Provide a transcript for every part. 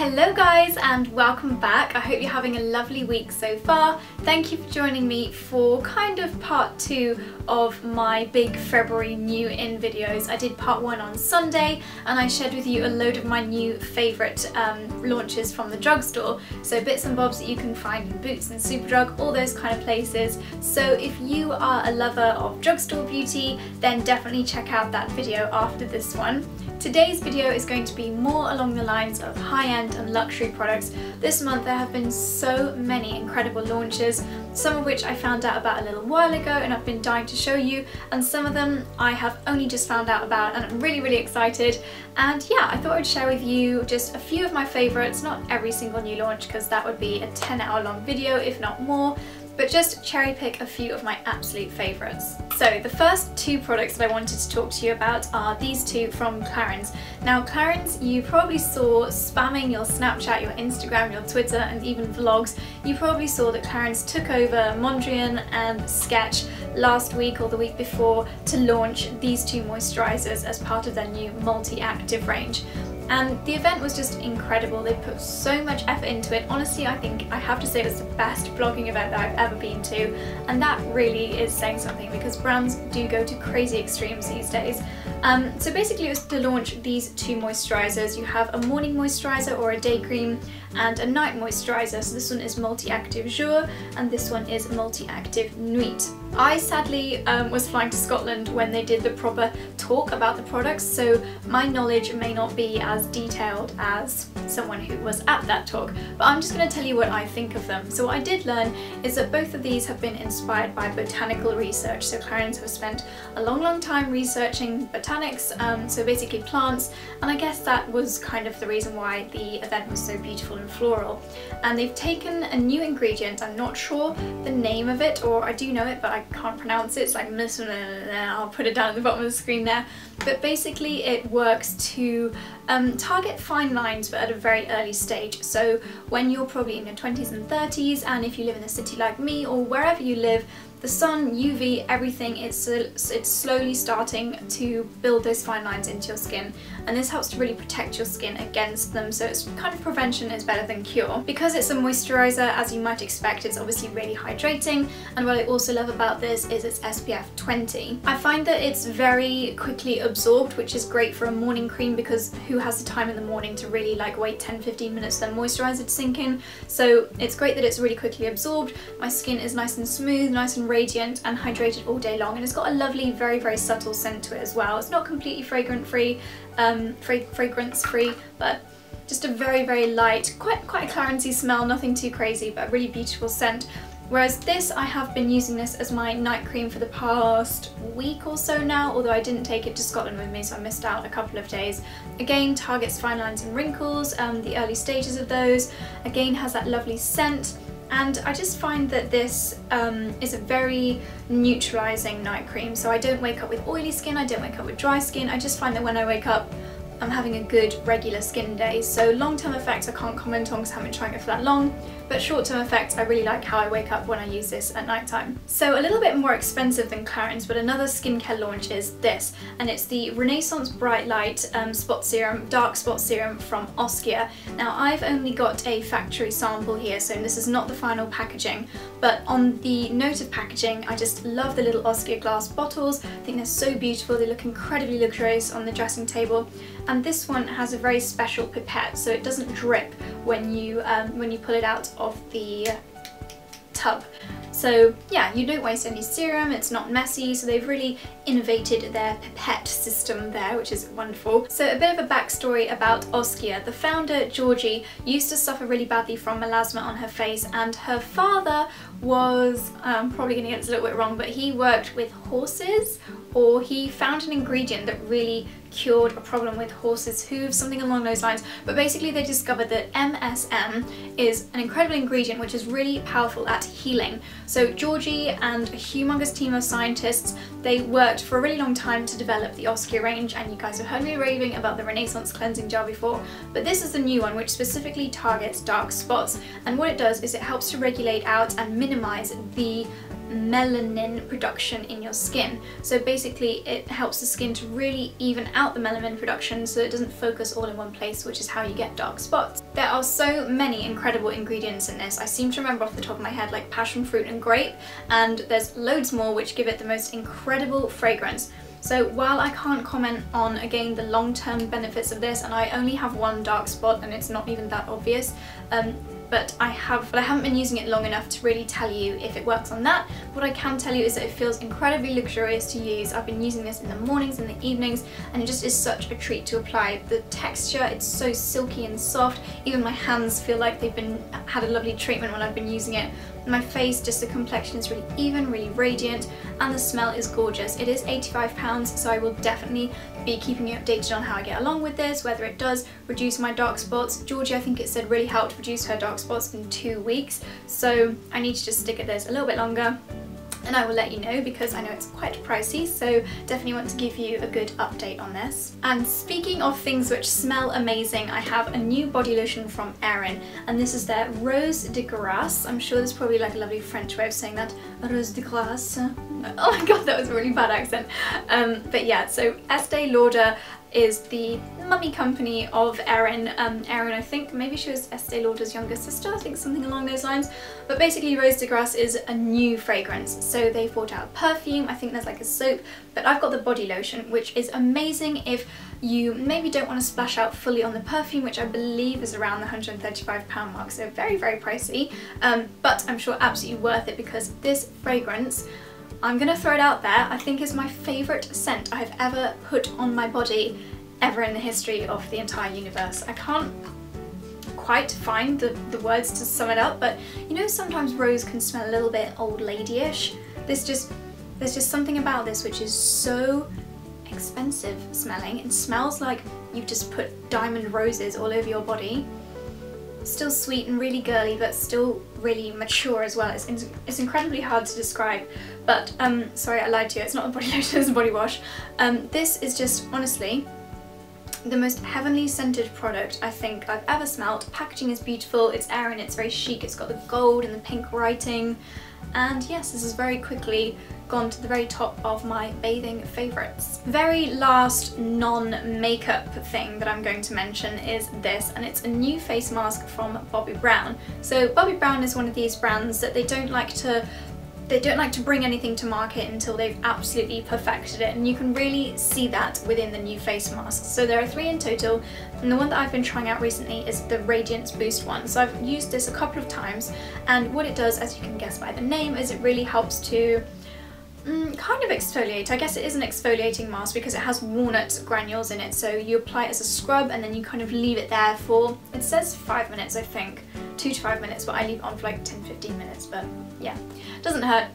Hello guys and welcome back. I hope you're having a lovely week so far. Thank you for joining me for kind of part 2 of my big February new in videos. I did part 1 on Sunday and I shared with you a load of my new favourite launches from the drugstore. So bits and bobs that you can find in Boots and Superdrug, all those kind of places. So if you are a lover of drugstore beauty, then definitely check out that video after this one. Today's video is going to be more along the lines of high-end and luxury products. This month there have been so many incredible launches, some of which I found out about a little while ago and I've been dying to show you, and some of them I have only just found out about and I'm really excited. And yeah, I thought I'd share with you just a few of my favourites, not every single new launch because that would be a 10-hour long video if not more, but just cherry pick a few of my absolute favourites. So the first 2 products that I wanted to talk to you about are these 2 from Clarins. Now Clarins, you probably saw spamming your Snapchat, your Instagram, your Twitter and even vlogs. You probably saw that Clarins took over Mondrian and Sketch last week or the week before to launch these 2 moisturisers as part of their new multi-active range. And the event was just incredible. They put so much effort into it. Honestly, I think I have to say it was the best blogging event that I've ever been to, and that really is saying something because brands do go to crazy extremes these days. So basically it was to launch these 2 moisturisers. You have a morning moisturiser or a day cream and a night moisturiser. So this one is multi-active jour and this one is multi-active nuit. I sadly was flying to Scotland when they did the proper talk about the products, so my knowledge may not be as detailed as someone who was at that talk, but I'm just going to tell you what I think of them. So what I did learn is that both of these have been inspired by botanical research. So Clarins have spent a long time researching botanics, so basically plants, and I guess that was kind of the reason why the event was so beautiful and floral. And they've taken a new ingredient, I'm not sure the name of it, or I do know it but I can't pronounce it, it's like I'll put it down at the bottom of the screen there, but basically it works to target fine lines but at a very early stage. So when you're probably in your 20s and 30s, and if you live in a city like me or wherever you live, the sun, UV, everything, it's slowly starting to build those fine lines into your skin, and this helps to really protect your skin against them, so it's kind of prevention is better than cure. Because it's a moisturiser, as you might expect, it's obviously really hydrating, and what I also love about this is it's SPF 20. I find that it's very quickly absorbed, which is great for a morning cream because who has the time in the morning to really like wait 10-15 minutes for their moisturiser to sink in, so it's great that it's really quickly absorbed. My skin is nice and smooth, nice and radiant and hydrated all day long, and it's got a lovely very subtle scent to it as well. It's not completely fragrance free, but just a very light, quite a Clarinsy smell, nothing too crazy, but a really beautiful scent. Whereas this, I have been using this as my night cream for the past week or so now, although I didn't take it to Scotland with me, so I missed out a couple of days. Again, targets fine lines and wrinkles, the early stages of those. Again, has that lovely scent. And I just find that this is a very neutralising night cream. So I don't wake up with oily skin, I don't wake up with dry skin, I just find that when I wake up I'm having a good regular skin day. So long-term effects I can't comment on because I haven't been trying it for that long, but short-term effects I really like how I wake up when I use this at night time. So a little bit more expensive than Clarins, but another skincare launch is this, and it's the Renaissance Bright Light Spot Serum, Dark Spot Serum from Oskia. Now I've only got a factory sample here, so this is not the final packaging, but on the note of packaging, I just love the little Oskia glass bottles. I think they're so beautiful, they look incredibly luxurious on the dressing table. And this one has a very special pipette, so it doesn't drip when you pull it out of the tub. So yeah, you don't waste any serum, it's not messy, so they've really innovated their pipette system there, which is wonderful. So a bit of a backstory about Oskia. The founder, Georgie, used to suffer really badly from melasma on her face, and her father was, I'm probably going to get this a little bit wrong, but he worked with horses, or he found an ingredient that really cured a problem with horses' hooves, something along those lines. But basically they discovered that MSM is an incredible ingredient which is really powerful at healing. So Georgie and a humongous team of scientists, they worked for a really long time to develop the Oskia range, and you guys have heard me raving about the Renaissance cleansing gel before, but this is the new one which specifically targets dark spots, and what it does is it helps to regulate out and minimize the melanin production in your skin. So basically it helps the skin to really even out the melanin production so it doesn't focus all in one place, which is how you get dark spots. There are so many incredible ingredients in this. I seem to remember off the top of my head like passion fruit and grape, and there's loads more which give it the most incredible fragrance. So while I can't comment on, again, the long-term benefits of this, and I only have one dark spot and it's not even that obvious, but I haven't been using it long enough to really tell you if it works on that. What I can tell you is that it feels incredibly luxurious to use. I've been using this in the mornings and the evenings, and it just is such a treat to apply. The texture, it's so silky and soft. Even my hands feel like they've had a lovely treatment when I've been using it. My face, just the complexion is really even, really radiant, and the smell is gorgeous. It is £85, so I will definitely be keeping you updated on how I get along with this, whether it does reduce my dark spots. Georgie, I think it said, really helped reduce her dark spots in 2 weeks, so I need to just stick at this a little bit longer. And I will let you know because I know it's quite pricey, so definitely want to give you a good update on this. And speaking of things which smell amazing, I have a new body lotion from Erin, and this is their Rose de Grace. I'm sure there's probably like a lovely French way of saying that. Rose de Grace. Oh my god, that was a really bad accent. But yeah, so Estee Lauder is the mummy company of Erin. Erin, I think maybe she was Estee Lauder's younger sister, I think something along those lines. But basically Rose de Grace is a new fragrance. So they brought out a perfume, I think there's like a soap, but I've got the body lotion, which is amazing if you maybe don't want to splash out fully on the perfume, which I believe is around the £135 mark, so very, very pricey. But I'm sure absolutely worth it because this fragrance, I'm gonna throw it out there, I think is my favourite scent I have ever put on my body ever in the history of the entire universe. I can't quite find the words to sum it up, but you know sometimes rose can smell a little bit old lady-ish. There's just something about this which is so expensive smelling. It smells like you've just put diamond roses all over your body. Still sweet and really girly, but still really mature as well. It's incredibly hard to describe, but sorry, I lied to you, it's not a body lotion, it's a body wash. This is just honestly the most heavenly scented product I think I've ever smelt. Packaging is beautiful, it's Erin, it's very chic, it's got the gold and the pink writing, and yes, this has very quickly gone to the very top of my bathing favourites. Very last non-makeup thing that I'm going to mention is this, and it's a new face mask from Bobbi Brown. So Bobbi Brown is one of these brands that they don't like to bring anything to market until they've absolutely perfected it, and you can really see that within the new face masks. So there are 3 in total, and the one that I've been trying out recently is the Radiance Boost one. So I've used this a couple of times, and what it does, as you can guess by the name, is it really helps to kind of exfoliate. I guess it is an exfoliating mask because it has walnut granules in it, so you apply it as a scrub and then you kind of leave it there for, it says 5 minutes I think, 2 to 5 minutes, but I leave it on for like 10-15 minutes, but yeah, doesn't hurt.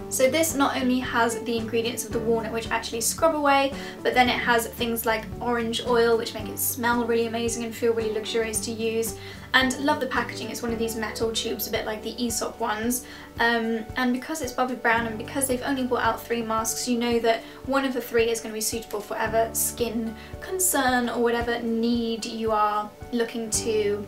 So this not only has the ingredients of the walnut which actually scrub away, but then it has things like orange oil which make it smell really amazing and feel really luxurious to use. And love the packaging, it's one of these metal tubes a bit like the Aesop ones, and because it's Bobbi Brown and because they've only brought out 3 masks, you know that one of the 3 is going to be suitable for whatever skin concern or whatever need you are looking to,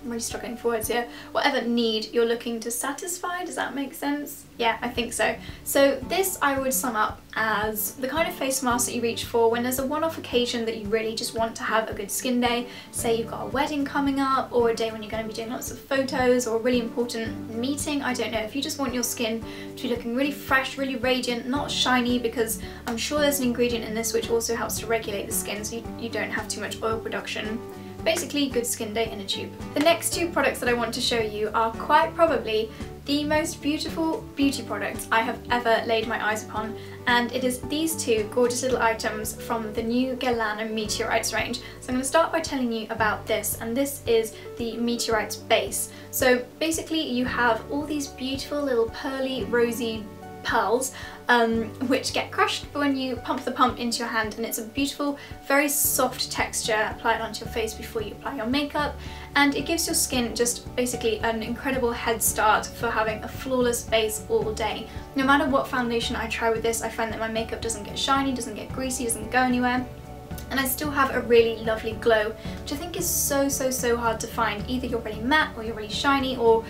I'm really struggling for words here, whatever need you're looking to satisfy. Does that make sense? Yeah, I think so. So this I would sum up as the kind of face mask that you reach for when there's a one-off occasion that you really just want to have a good skin day. Say you've got a wedding coming up, or a day when you're going to be doing lots of photos, or a really important meeting, I don't know. If you just want your skin to be looking really fresh, really radiant, not shiny, because I'm sure there's an ingredient in this which also helps to regulate the skin so you don't have too much oil production. Basically, good skin day in a tube. The next 2 products that I want to show you are quite probably the most beautiful beauty products I have ever laid my eyes upon, and it is these 2 gorgeous little items from the new Guerlain Meteorites range. So I'm going to start by telling you about this, and this is the Meteorites base. So basically you have all these beautiful little pearly, rosy pearls which get crushed when you pump the pump into your hand, and it's a beautiful, very soft texture. Apply it onto your face before you apply your makeup, and it gives your skin just basically an incredible head start for having a flawless base all day. No matter what foundation I try with this, I find that my makeup doesn't get shiny, doesn't get greasy, doesn't go anywhere, and I still have a really lovely glow, which I think is so hard to find. Either you're really matte or you're really shiny, or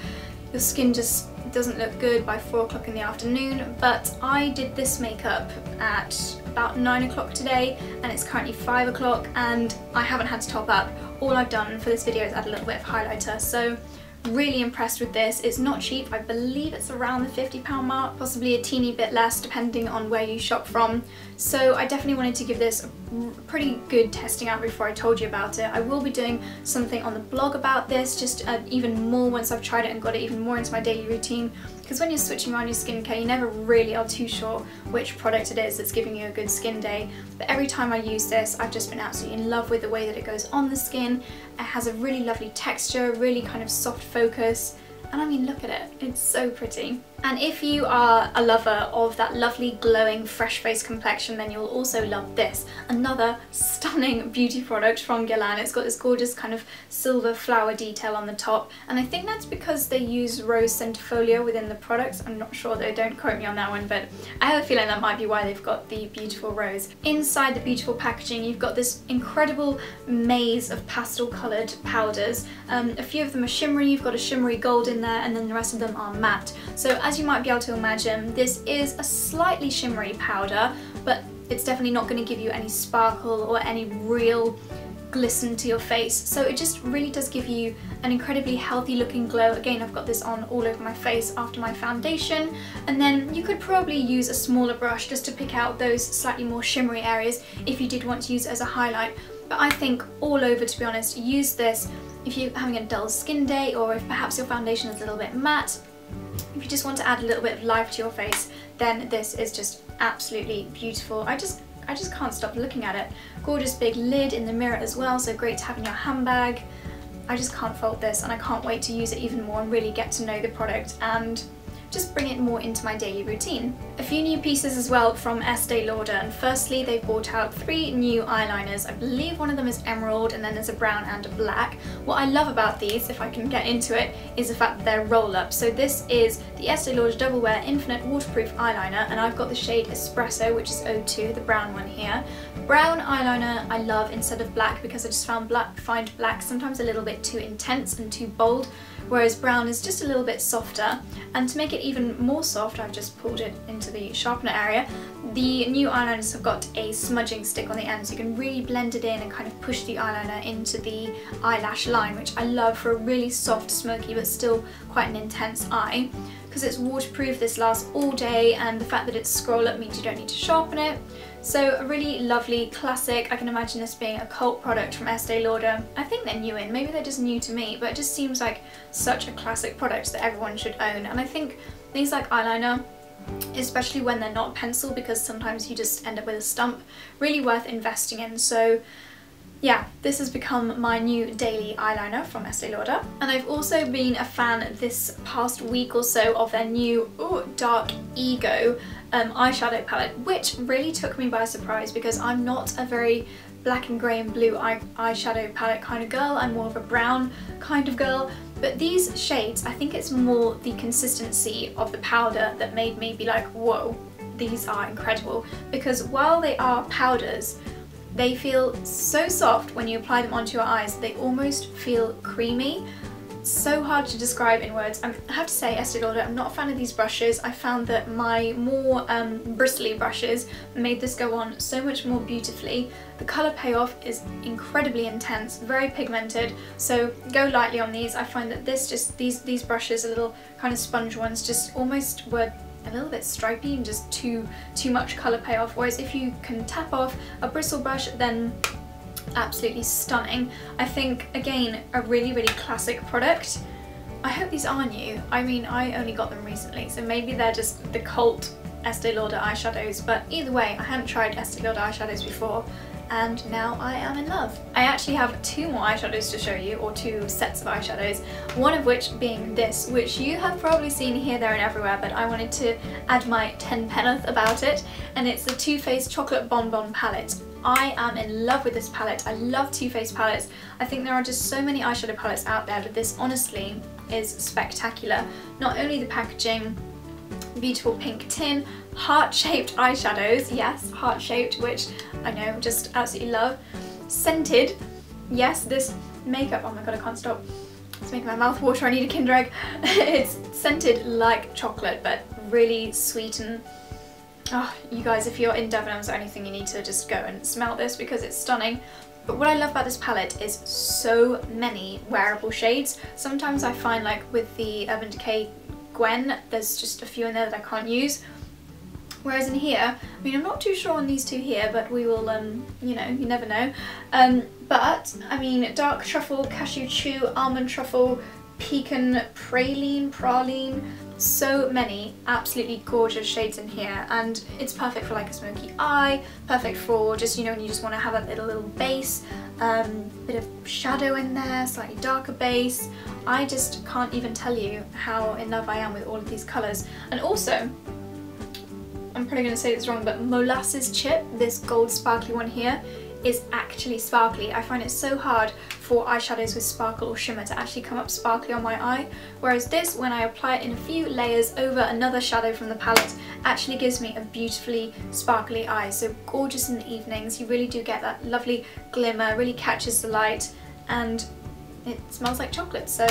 your skin just it doesn't look good by 4 o'clock in the afternoon, but I did this makeup at about 9 o'clock today and it's currently 5 o'clock and I haven't had to top up. All I've done for this video is add a little bit of highlighter, so really impressed with this. It's not cheap, I believe it's around the £50 mark, possibly a teeny bit less depending on where you shop from. So I definitely wanted to give this a pretty good testing out before I told you about it. I will be doing something on the blog about this, just even more once I've tried it and got it even more into my daily routine, because when you're switching around your skincare you never really are too sure which product it is that's giving you a good skin day. But every time I use this I've just been absolutely in love with the way that it goes on the skin. It has a really lovely texture, really kind of soft focus, and I mean look at it, it's so pretty. And if you are a lover of that lovely glowing fresh face complexion, then you'll also love this. Another stunning beauty product from Guerlain. It's got this gorgeous kind of silver flower detail on the top, and I think that's because they use rose centifolia within the products. I'm not sure though, don't quote me on that one, but I have a feeling that might be why they've got the beautiful rose. Inside the beautiful packaging you've got this incredible maze of pastel coloured powders. A few of them are shimmery, you've got a shimmery gold in there, and then the rest of them are matte. So as you might be able to imagine, this is a slightly shimmery powder, but it's definitely not going to give you any sparkle or any real glisten to your face. So it just really does give you an incredibly healthy looking glow. Again, I've got this on all over my face after my foundation, and then you could probably use a smaller brush just to pick out those slightly more shimmery areas if you did want to use it as a highlight. But I think all over, to be honest, use this if you're having a dull skin day, or if perhaps your foundation is a little bit matte. If you just want to add a little bit of life to your face, then this is just absolutely beautiful. I just can't stop looking at it. Gorgeous big lid in the mirror as well, so great to have in your handbag. I just can't fault this, and I can't wait to use it even more and really get to know the product and just bring it more into my daily routine. A few new pieces as well from Estee Lauder, and firstly they've brought out 3 new eyeliners. I believe one of them is emerald and then there's a brown and a black. What I love about these, if I can get into it, is the fact that they're roll up. So this is the Estee Lauder Double Wear Infinite Waterproof Eyeliner, and I've got the shade Espresso, which is 02, the brown one here. Brown eyeliner I love instead of black because I just find black sometimes a little bit too intense and too bold, whereas brown is just a little bit softer. And to make it even more soft, I've just pulled it into the sharpener area. The new eyeliners have got a smudging stick on the end, so you can really blend it in and kind of push the eyeliner into the eyelash line, which I love for a really soft, smoky but still quite an intense eye. Because it's waterproof, this lasts all day, and the fact that it's scroll up means you don't need to sharpen it. So a really lovely classic. I can imagine this being a cult product from Estee Lauder. I think they're new in, maybe they're just new to me, but it just seems like such a classic product that everyone should own. And I think things like eyeliner, especially when they're not pencil, because sometimes you just end up with a stump, really worth investing in. So yeah, this has become my new daily eyeliner from Estee Lauder. And I've also been a fan this past week or so of their new Dark Ego eyeshadow palette, which really took me by surprise because I'm not a very black and grey and blue eyeshadow palette kind of girl. I'm more of a brown kind of girl. But these shades, I think it's more the consistency of the powder that made me be like, whoa, these are incredible. Because while they are powders, they feel so soft when you apply them onto your eyes. They almost feel creamy. So hard to describe in words. I have to say, Estee Lauder, I'm not a fan of these brushes. I found that my more bristly brushes made this go on so much more beautifully. The colour payoff is incredibly intense, very pigmented, so go lightly on these. I find that these brushes, the little kind of sponge ones, just almost were a little bit stripy and just too much colour payoff, whereas if you can tap off a bristle brush, then absolutely stunning. I think, again, a really classic product. I hope these are new. I mean, I only got them recently, so maybe they're just the cult Estee Lauder eyeshadows, but either way, I hadn't tried Estee Lauder eyeshadows before, and now I am in love. I actually have 2 more eyeshadows to show you, or 2 sets of eyeshadows, one of which being this, which you have probably seen here, there and everywhere, but I wanted to add my 10 penneth about it, and it's the Too Faced Chocolate Bonbon Palette. I am in love with this palette. I love Too Faced palettes. I think there are just so many eyeshadow palettes out there, but this honestly is spectacular. Not only the packaging, beautiful pink tin, heart-shaped eyeshadows, yes, heart-shaped, which I know, just absolutely love. Scented, yes, this makeup, oh my god, I can't stop. It's making my mouth water, I need a Kinder Egg. It's scented like chocolate, but really sweet, and oh, you guys, if you're in Devon or anything, you need to just go and smell this because it's stunning. But what I love about this palette is so many wearable shades. Sometimes I find, like with the Urban Decay Gwen, there's just a few in there that I can't use. Whereas in here, I mean, I'm not too sure on these two here, but we will, you know, you never know. But, I mean, dark truffle, cashew chew, almond truffle, pecan, praline, so many absolutely gorgeous shades in here, and it's perfect for like a smoky eye, perfect for just, you know, when you just want to have a little base, bit of shadow in there, slightly darker base. I just can't even tell you how in love I am with all of these colours. And also, I'm probably going to say this wrong, but Molasses Chip, this gold sparkly one here, is actually sparkly. I find it so hard for eyeshadows with sparkle or shimmer to actually come up sparkly on my eye, whereas this, when I apply it in a few layers over another shadow from the palette, actually gives me a beautifully sparkly eye. So gorgeous in the evenings, you really do get that lovely glimmer, really catches the light, and it smells like chocolate, so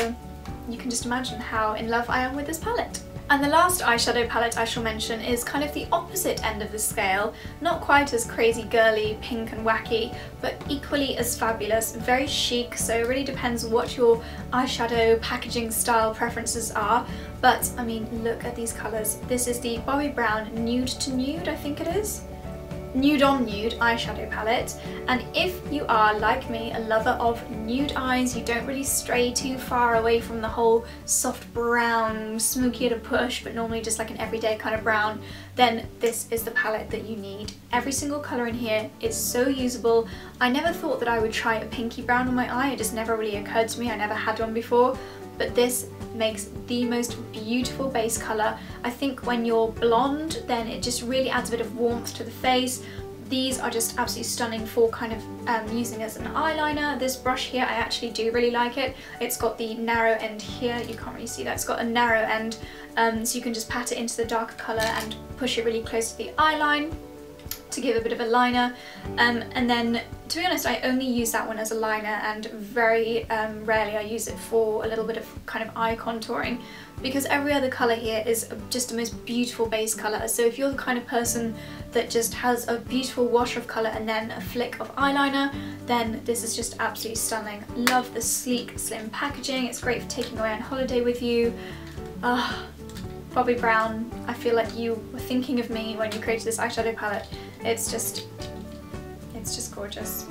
you can just imagine how in love I am with this palette. And the last eyeshadow palette I shall mention is kind of the opposite end of the scale, not quite as crazy girly, pink and wacky, but equally as fabulous, very chic, so it really depends what your eyeshadow packaging style preferences are. But I mean, look at these colours. This is the Bobbi Brown Nude to Nude, I think it is. Nude on Nude eyeshadow palette, and if you are like me, a lover of nude eyes, you don't really stray too far away from the whole soft brown, smoky at a push, but normally just like an everyday kind of brown, then this is the palette that you need. Every single colour in here is so usable. I never thought that I would try a pinky brown on my eye, it just never really occurred to me, I never had one before, but this makes the most beautiful base colour. I think when you're blonde, then it just really adds a bit of warmth to the face. These are just absolutely stunning for kind of using as an eyeliner. This brush here, I actually do really like it. It's got the narrow end here, you can't really see that, it's got a narrow end, so you can just pat it into the darker colour and push it really close to the eyeline to give a bit of a liner, and then to be honest, I only use that one as a liner, and very rarely I use it for a little bit of kind of eye contouring, because every other colour here is just the most beautiful base colour. So if you're the kind of person that just has a beautiful wash of colour and then a flick of eyeliner, then this is just absolutely stunning. Love the sleek, slim packaging, it's great for taking away on holiday with you. Bobbi Brown, I feel like you were thinking of me when you created this eyeshadow palette. It's just gorgeous.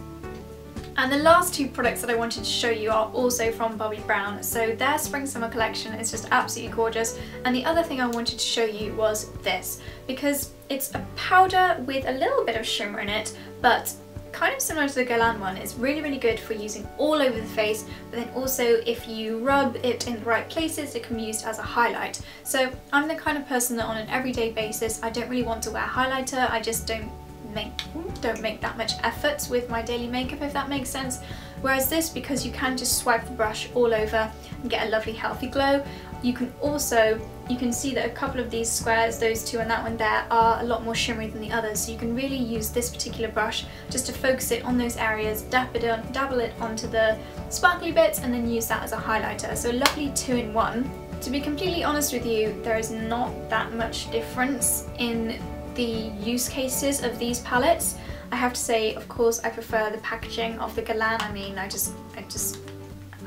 And the last two products that I wanted to show you are also from Bobbi Brown. So their spring summer collection is just absolutely gorgeous. And the other thing I wanted to show you was this, because it's a powder with a little bit of shimmer in it, but kind of similar to the Guerlain one. It's really, really good for using all over the face, but then also if you rub it in the right places, it can be used as a highlight. So I'm the kind of person that on an everyday basis, I don't really want to wear highlighter. I just don't make that much effort with my daily makeup, if that makes sense. Whereas this, because you can just swipe the brush all over and get a lovely healthy glow. You can see that a couple of these squares, those two and that one there, are a lot more shimmery than the others, so you can really use this particular brush just to focus it on those areas, dabble it onto the sparkly bits, and then use that as a highlighter. So a lovely two-in-one. To be completely honest with you, there is not that much difference in the use cases of these palettes. I have to say, of course, I prefer the packaging of the Guerlain. I mean, I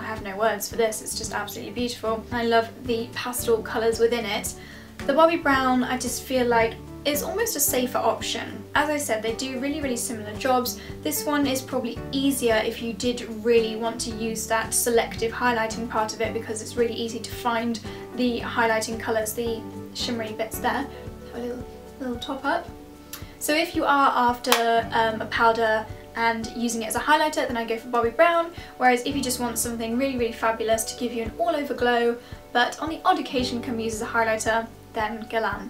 have no words for this, it's just absolutely beautiful. I love the pastel colours within it. The Bobbi Brown, I just feel like, is almost a safer option. As I said, they do really, really similar jobs. This one is probably easier if you did really want to use that selective highlighting part of it, because it's really easy to find the highlighting colours, the shimmery bits there. Have a little top up. So if you are after a powder and using it as a highlighter, then I go for Bobbi Brown, whereas if you just want something really, really fabulous to give you an all-over glow, but on the odd occasion can be used as a highlighter, then Guerlain.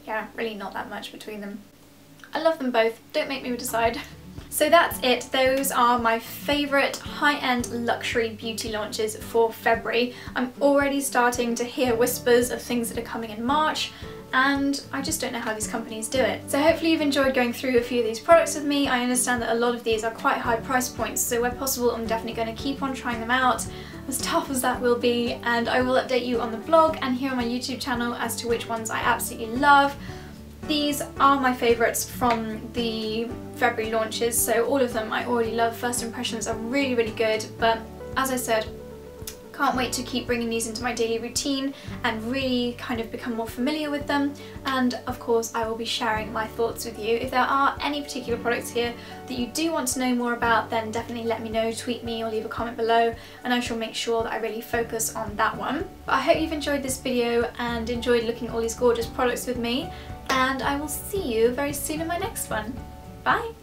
Yeah, really not that much between them. I love them both, don't make me decide. So that's it, those are my favourite high-end luxury beauty launches for February. I'm already starting to hear whispers of things that are coming in March, and I just don't know how these companies do it. So hopefully you've enjoyed going through a few of these products with me. I understand that a lot of these are quite high price points, so where possible I'm definitely going to keep on trying them out. as tough as that will be, and I will update you on the blog and here on my YouTube channel as to which ones I absolutely love. These are my favourites from the February launches, so all of them I already love. First impressions are really, really good, but as I said, can't wait to keep bringing these into my daily routine and really kind of become more familiar with them. And of course I will be sharing my thoughts with you. If there are any particular products here that you do want to know more about, then definitely let me know, tweet me or leave a comment below, and I shall make sure that I really focus on that one. But I hope you've enjoyed this video and enjoyed looking at all these gorgeous products with me, and I will see you very soon in my next one. Bye!